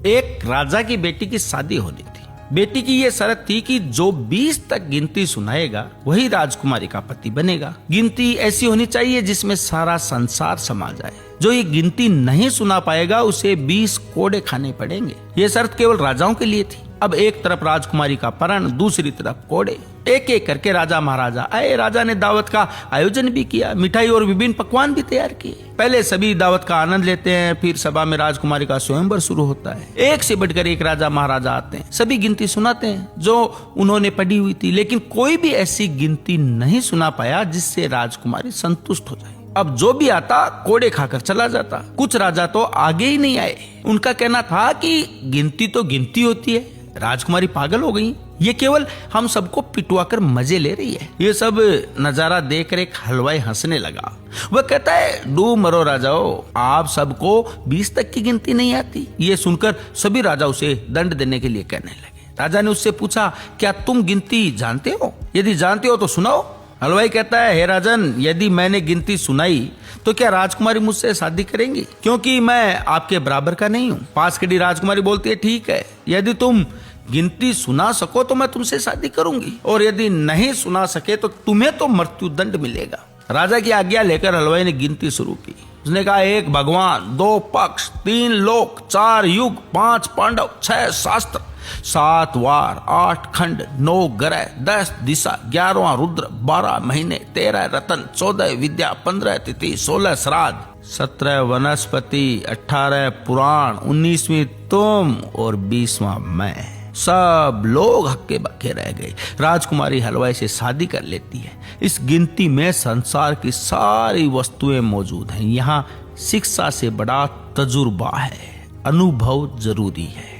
एक राजा की बेटी की शादी होनी थी। बेटी की ये शर्त थी कि जो 20 तक गिनती सुनाएगा वही राजकुमारी का पति बनेगा। गिनती ऐसी होनी चाहिए जिसमें सारा संसार समा जाए। जो ये गिनती नहीं सुना पाएगा उसे 20 कोड़े खाने पड़ेंगे। ये शर्त केवल राजाओं के लिए थी। अब एक तरफ राजकुमारी का परण, दूसरी तरफ कोड़े। एक एक करके राजा महाराजा आए। राजा ने दावत का आयोजन भी किया, मिठाई और विभिन्न पकवान भी तैयार किए। पहले सभी दावत का आनंद लेते हैं, फिर सभा में राजकुमारी का स्वयंवर शुरू होता है। एक से बढ़कर एक राजा महाराजा आते हैं, सभी गिनती सुनाते हैं जो उन्होंने पढ़ी हुई थी, लेकिन कोई भी ऐसी गिनती नहीं सुना पाया जिससे राजकुमारी संतुष्ट हो जाए। अब जो भी आता कोड़े खाकर चला जाता। कुछ राजा तो आगे ही नहीं आए। उनका कहना था कि गिनती तो गिनती होती है, राजकुमारी पागल हो गई, ये केवल हम सबको पिटवाकर मजे ले रही है। ये सब नजारा देखकर एक हलवाई हंसने लगा। वह कहता है, डू मरो राजाओ, आप सबको 20 तक की गिनती नहीं आती। ये सुनकर सभी राजा उसे दंड देने के लिए कहने लगे। राजा ने उससे पूछा, क्या तुम गिनती जानते हो? यदि जानते हो तो सुनाओ। हलवाई कहता है, हे राजन, यदि मैंने गिनती सुनाई तो क्या राजकुमारी मुझसे शादी करेंगी? क्योंकि मैं आपके बराबर का नहीं हूँ। पास खड़ी राजकुमारी बोलती है, ठीक है, यदि तुम गिनती सुना सको तो मैं तुमसे शादी करूंगी, और यदि नहीं सुना सके तो तुम्हें तो मृत्यु दंड मिलेगा। राजा की आज्ञा लेकर हलवाई ने गिनती शुरू की। उसने कहा, 1 भगवान, 2 पक्ष, 3 लोक, 4 युग, 5 पांडव, 6 शास्त्र, 7 वार, 8 खंड, 9 ग्रह, 10 दिशा, 11वां रुद्र, 12 महीने, 13 रतन, 14 विद्या, 15 तिथि, 16 श्राद्ध, 17 वनस्पति, 18 पुराण, 19वीं तुम और 20वां मैं। सब लोग हक्के बक्के रह गए। राजकुमारी हलवाई से शादी कर लेती है। इस गिनती में संसार की सारी वस्तुएं मौजूद हैं। यहाँ शिक्षा से बड़ा तजुर्बा है, अनुभव जरूरी है।